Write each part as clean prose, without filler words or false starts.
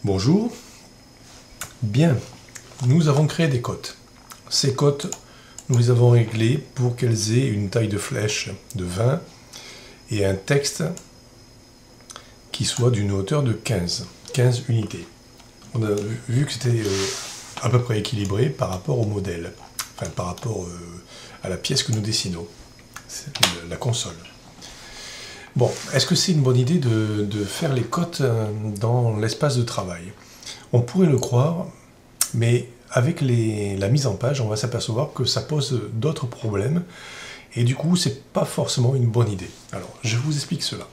Bonjour. Bien, nous avons créé des cotes. Ces cotes, nous les avons réglées pour qu'elles aient une taille de flèche de 20 et un texte qui soit d'une hauteur de 15 unités. On a vu que c'était à peu près équilibré par rapport au modèle, enfin par rapport à la pièce que nous dessinons, la console. Bon, est-ce que c'est une bonne idée de faire les cotes dans l'espace de travail? On pourrait le croire, mais avec la mise en page, on va s'apercevoir que ça pose d'autres problèmes, et du coup, c'est pas forcément une bonne idée. Alors, je vous explique cela.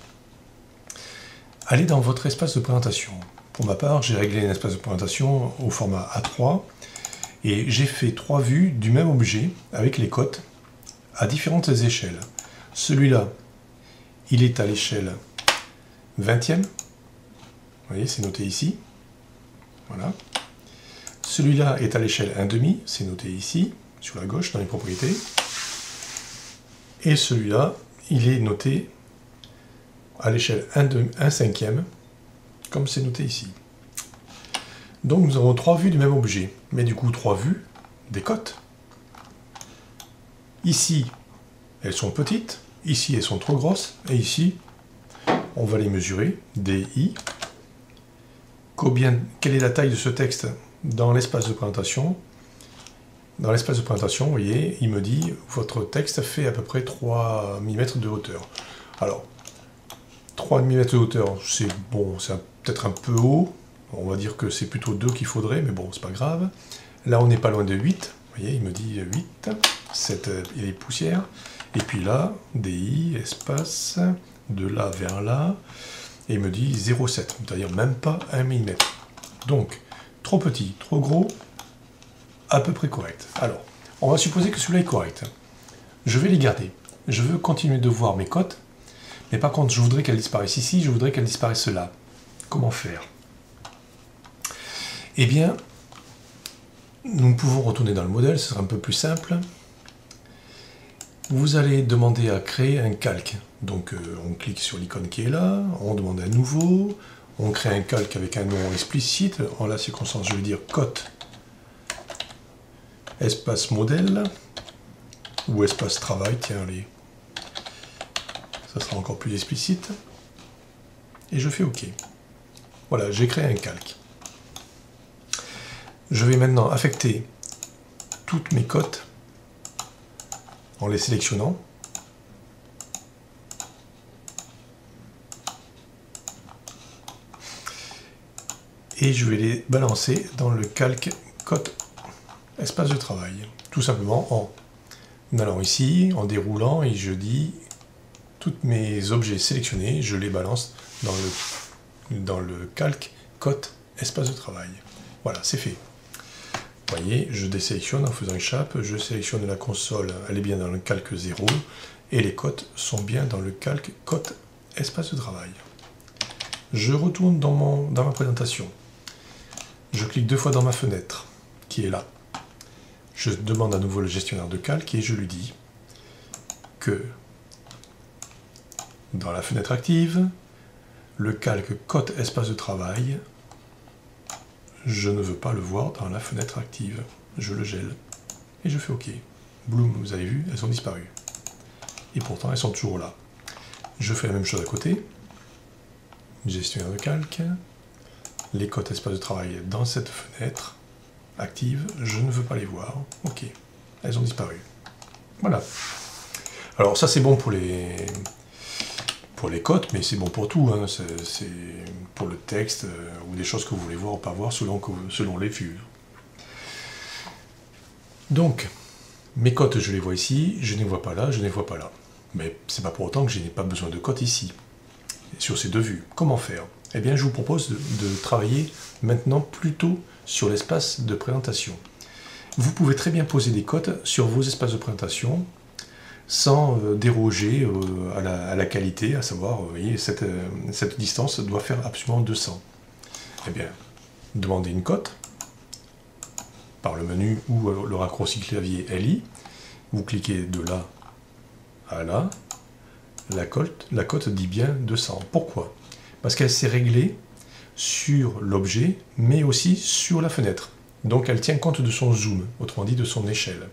Allez dans votre espace de présentation. Pour ma part, j'ai réglé un espace de présentation au format A3, et j'ai fait 3 vues du même objet avec les cotes à différentes échelles. Celui-là, il est à l'échelle 20e. Vous voyez, c'est noté ici. Voilà. Celui-là est à l'échelle 1,5, c'est noté ici, sur la gauche, dans les propriétés. Et celui-là, il est noté à l'échelle 1/5, comme c'est noté ici. Donc nous avons 3 vues du même objet, mais du coup 3 vues des cotes. Ici, elles sont petites, ici elles sont trop grosses, et ici, on va les mesurer, DI. Quelle est la taille de ce texte dans l'espace de présentation? Dans l'espace de présentation, vous voyez, il me dit, votre texte fait à peu près 3 mm de hauteur. Alors, 3 mm de hauteur, c'est bon, c'est peut-être un peu haut. On va dire que c'est plutôt 2 qu'il faudrait, mais bon, c'est pas grave. Là, on n'est pas loin de 8. Vous voyez, il me dit 8, 7, il y a les poussières. Et puis là, DI, espace, de là vers là. Et il me dit 0,7, c'est-à-dire même pas 1 mm. Donc, trop petit, trop gros, à peu près correct. Alors, on va supposer que celui-là est correct. Je vais les garder. Je veux continuer de voir mes cotes, mais par contre, je voudrais qu'elles disparaissent ici, je voudrais qu'elles disparaissent là. Comment faire? Eh bien, nous pouvons retourner dans le modèle, ce sera un peu plus simple. Vous allez demander à créer un calque. Donc on clique sur l'icône qui est là, on demande un nouveau, on crée un calque avec un nom explicite. En la circonstance, je vais dire cote espace modèle ou espace travail, tiens, allez, ça sera encore plus explicite. Et je fais OK. Voilà, j'ai créé un calque. Je vais maintenant affecter toutes mes cotes en les sélectionnant. Et je vais les balancer dans le calque cote espace de travail. Tout simplement en allant ici, en déroulant, et je dis tous mes objets sélectionnés, je les balance dans le calque cote espace de travail. Voilà, c'est fait. Vous voyez, je désélectionne en faisant échappe, je sélectionne la console, elle est bien dans le calque 0, et les cotes sont bien dans le calque cote espace de travail. Je retourne dans ma présentation. Je clique 2 fois dans ma fenêtre, qui est là. Je demande à nouveau le gestionnaire de calque et je lui dis que dans la fenêtre active, le calque cote espace de travail, je ne veux pas le voir dans la fenêtre active. Je le gèle et je fais OK. Bloom, vous avez vu, elles ont disparu. Et pourtant, elles sont toujours là. Je fais la même chose à côté. Gestionnaire de calque. Les cotes espace de travail dans cette fenêtre active, je ne veux pas les voir. OK, elles ont disparu. Voilà. Alors ça c'est bon pour les cotes, mais c'est bon pour tout. Hein. C'est pour le texte ou des choses que vous voulez voir ou pas voir selon les vues. Donc, mes cotes, je les vois ici, je ne les vois pas là, je ne les vois pas là. Mais c'est pas pour autant que je n'ai pas besoin de cotes ici, sur ces 2 vues. Comment faire? Eh bien, je vous propose de travailler maintenant plutôt sur l'espace de présentation. Vous pouvez très bien poser des cotes sur vos espaces de présentation sans déroger à la qualité, à savoir, vous voyez, cette distance doit faire absolument 200. Eh bien, demandez une cote par le menu ou le raccourci clavier LI. Vous cliquez de là à là. La cote dit bien 200. Pourquoi? Parce qu'elle s'est réglée sur l'objet, mais aussi sur la fenêtre. Donc elle tient compte de son zoom, autrement dit de son échelle.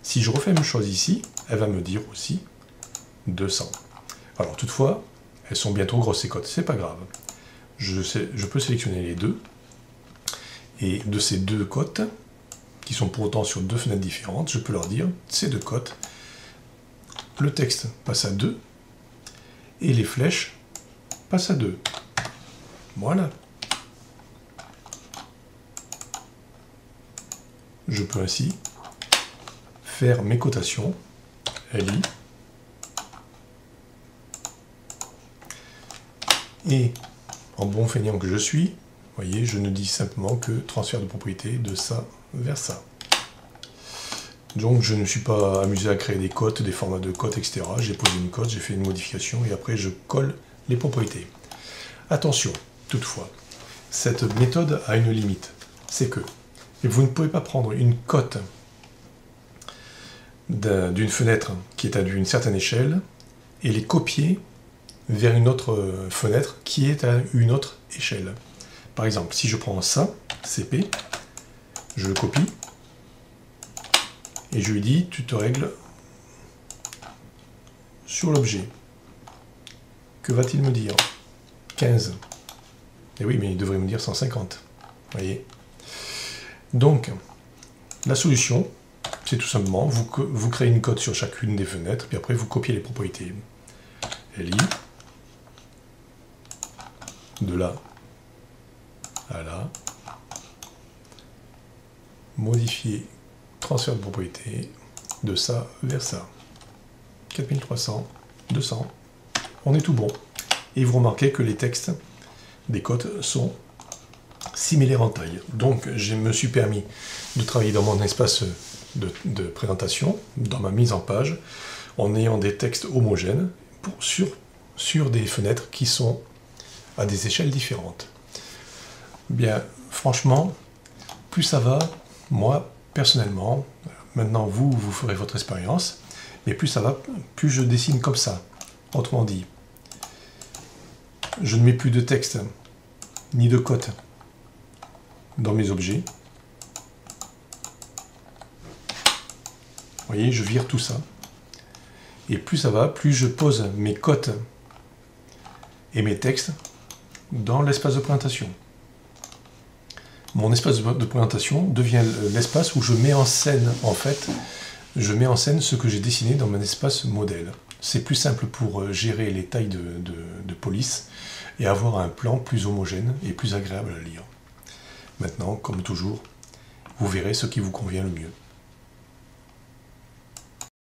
Si je refais la même chose ici, elle va me dire aussi 200. Alors toutefois, elles sont bien trop grosses ces cotes, c'est pas grave. Je peux sélectionner les deux, et de ces deux cotes, qui sont pour autant sur deux fenêtres différentes, je peux leur dire, ces deux cotes, le texte passe à 2, et les flèches passent à 2. Voilà. Je peux ainsi faire mes cotations, LI, et en bon feignant que je suis, vous voyez, je ne dis simplement que transfert de propriété de ça vers ça. Donc je ne me suis pas amusé à créer des cotes, des formats de cotes, etc. J'ai posé une cote, j'ai fait une modification et après je colle les propriétés. Attention, toutefois, cette méthode a une limite. C'est que vous ne pouvez pas prendre une cote d'une fenêtre qui est à une certaine échelle et les copier vers une autre fenêtre qui est à une autre échelle. Par exemple, si je prends ça, CP, je le copie, et je lui dis, tu te règles sur l'objet. Que va-t-il me dire? 15. Et oui, mais il devrait me dire 150. Vous voyez? Donc, la solution, c'est tout simplement, vous créez une cote sur chacune des fenêtres, puis après vous copiez les propriétés. LI, de là à là, modifier, transfert de propriété, de ça vers ça. 4300, 200, on est tout bon. Et vous remarquez que les textes des cotes sont similaires en taille. Donc je me suis permis de travailler dans mon espace de présentation, dans ma mise en page, en ayant des textes homogènes sur des fenêtres qui sont à des échelles différentes. Bien, franchement, plus ça va, moi, personnellement, maintenant vous ferez votre expérience, mais plus ça va, plus je dessine comme ça. Autrement dit, je ne mets plus de texte, ni de cotes dans mes objets. Vous voyez, je vire tout ça. Et plus ça va, plus je pose mes cotes et mes textes dans l'espace de présentation. Mon espace de présentation devient l'espace où je mets en scène, en fait, je mets en scène ce que j'ai dessiné dans mon espace modèle. C'est plus simple pour gérer les tailles de police et avoir un plan plus homogène et plus agréable à lire. Maintenant, comme toujours, vous verrez ce qui vous convient le mieux.